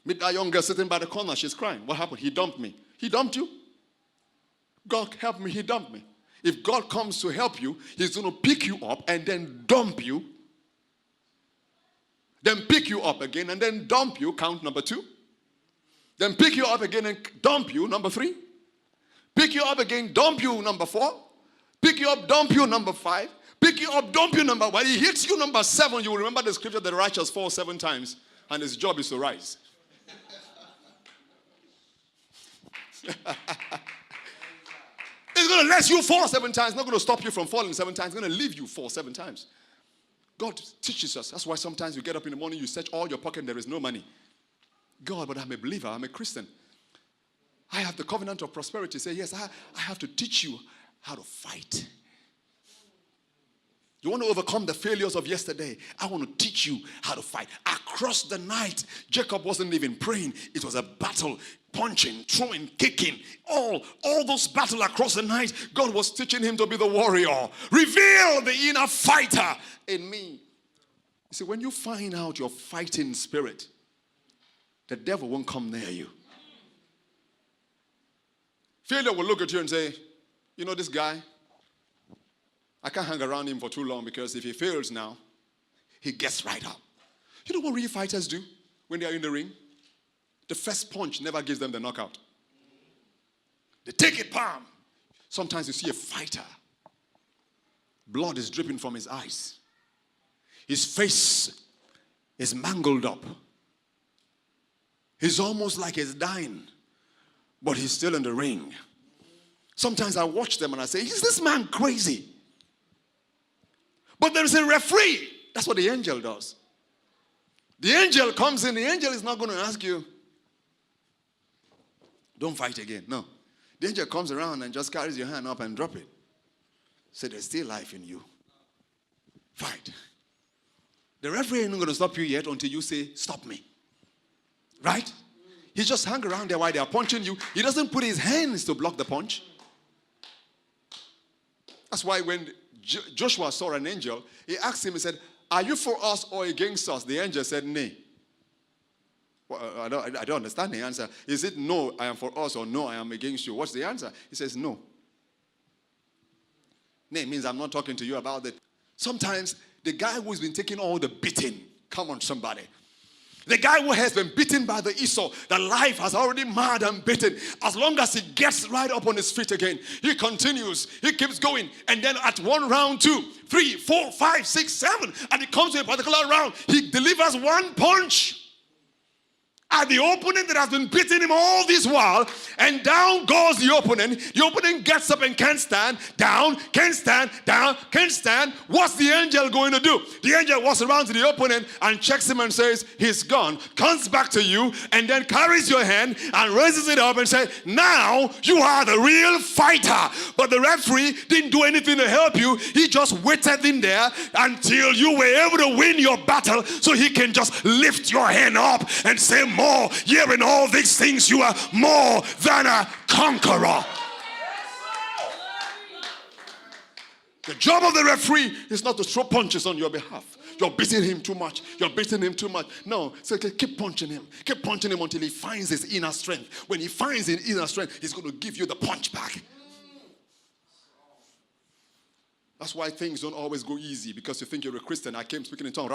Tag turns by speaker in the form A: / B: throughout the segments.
A: Meet that young girl sitting by the corner. She's crying. What happened? He dumped me. He dumped you? God help me. He dumped me. If God comes to help you, he's going to pick you up and then dump you. Then pick you up again and then dump you. Count number 2. Then pick you up again and dump you. Number 3. Pick you up again, dump you. Number 4. Pick you up, dump you. Number 5. Pick you up, dump you. Number 1. He hits you. Number 7. You will remember the scripture, the righteous fall 7 times. And his job is to rise. It's going to let you fall 7 times. It's not going to stop you from falling 7 times. It's going to leave you fall 7 times. God teaches us. That's why sometimes you get up in the morning, you search all your pocket, and there is no money. God, but I'm a believer. I'm a Christian. I have the covenant of prosperity. Say, yes, I have to teach you how to fight. You want to overcome the failures of yesterday? I want to teach you how to fight. Across the night, Jacob wasn't even praying. It was a battle, punching, throwing, kicking. All those battles across the night, God was teaching him to be the warrior. Reveal the inner fighter in me. You see, when you find out your fighting spirit, the devil won't come near you. Failure will look at you and say, you know this guy? I can't hang around him for too long because if he fails now, he gets right up. You know what real fighters do when they are in the ring? The first punch never gives them the knockout. They take it palm. Sometimes you see a fighter. Blood is dripping from his eyes. His face is mangled up. He's almost like he's dying, but he's still in the ring. Sometimes I watch them and I say, is this man crazy? But there is a referee. That's what the angel does. The angel comes in. The angel is not going to ask you, don't fight again. No. The angel comes around and just carries your hand up and drop it. Say, there's still life in you. Fight. The referee ain't going to stop you yet until you say, stop me. Right? He just hang around there while they are punching you. He doesn't put his hands to block the punch. That's why when Joshua saw an angel, he asked him, he said, are you for us or against us? The angel said, nay. Well, I don't understand the answer. Is it no, I am for us, or no, I am against you? What's the answer? He says, no. Nay means I'm not talking to you about it. Sometimes the guy who's been taking all the beating, come on somebody. The guy who has been beaten by the Esau, the life has already marred and beaten. As long as he gets right up on his feet again, he continues, he keeps going. And then at 1 round, 2, 3, 4, 5, 6, 7, and it comes to a particular round, he delivers one punch at the opponent that has been beating him all this while, and down goes the opponent. The opponent gets up and can't stand, down, can't stand, down, can't stand. What's the angel going to do? The angel walks around to the opponent and checks him and says, he's gone, comes back to you, and then carries your hand and raises it up and says, now you are the real fighter. But the referee didn't do anything to help you. He just waited in there until you were able to win your battle, so he can just lift your hand up and say, more, yeah, in all these things you are more than a conqueror. The job of the referee is not to throw punches on your behalf. You're beating him too much. You're beating him too much. No, so keep punching him. Keep punching him until he finds his inner strength. When he finds his inner strength, he's going to give you the punch back. That's why things don't always go easy, because you think you're a Christian. I came speaking in tongues.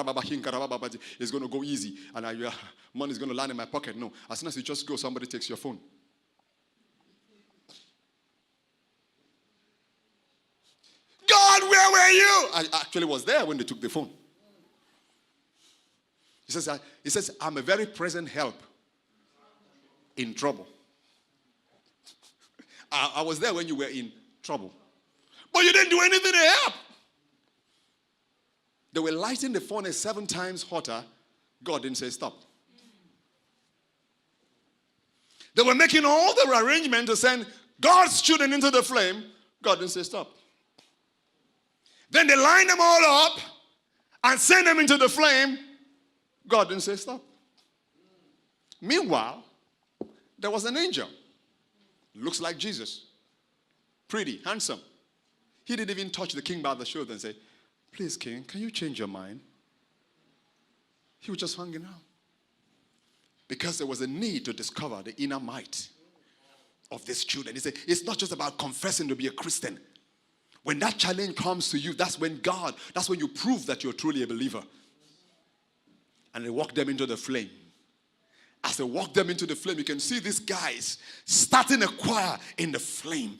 A: It's going to go easy. And money's going to land in my pocket. No. As soon as you just go, somebody takes your phone. God, where were you? I actually was there when they took the phone. He says, I'm a very present help in trouble. I was there when you were in trouble. But you didn't do anything to help. They were lighting the furnace 7 times hotter. God didn't say stop. They were making all the arrangements to send God's children into the flame. God didn't say stop. Then they lined them all up and sent them into the flame. God didn't say stop. Meanwhile, there was an angel. Looks like Jesus. Pretty, handsome. He didn't even touch the king by the shoulder and say, please, king, can you change your mind? He was just hanging out. Because there was a need to discover the inner might of these children. He said, it's not just about confessing to be a Christian. When that challenge comes to you, that's when you prove that you're truly a believer. And they walk them into the flame. As they walk them into the flame, you can see these guys starting a choir in the flame.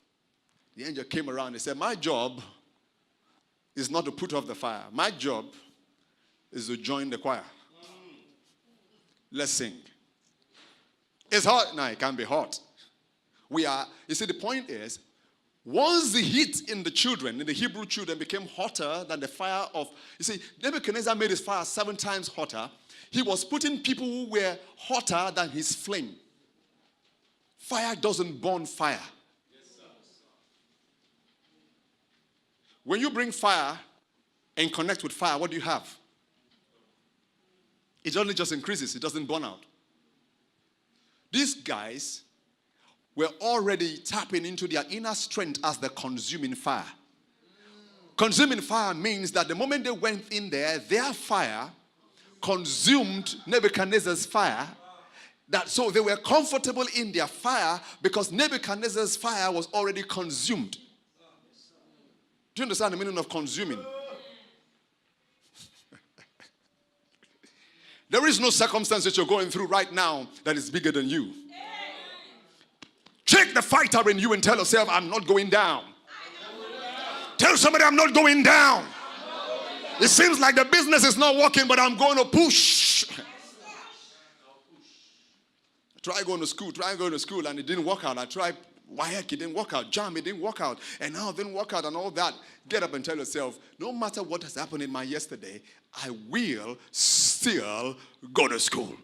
A: The angel came around and said, my job is not to put off the fire. My job is to join the choir. Let's sing. It's hot. No, it can't be hot. You see, the point is, once the heat in the children, in the Hebrew children, became hotter than the fire of, you see, Nebuchadnezzar made his fire 7 times hotter. He was putting people who were hotter than his flame. Fire doesn't burn fire. When you bring fire and connect with fire, what do you have? It only just increases. It doesn't burn out. These guys were already tapping into their inner strength as the consuming fire. Consuming fire means that the moment they went in there, their fire consumed Nebuchadnezzar's fire. So they were comfortable in their fire because Nebuchadnezzar's fire was already consumed. Do you understand the meaning of consuming? There is no circumstance that you're going through right now that is bigger than you. Take the fighter in you and tell yourself, I'm not going down. Tell somebody, I'm not going down. It seems like the business is not working, but I'm going to push. Try going to school, and it didn't work out. I tried WAEC, it didn't work out. JAM, it didn't work out. And now it didn't work out and all that. Get up and tell yourself, no matter what has happened in my yesterday, I will still go to school.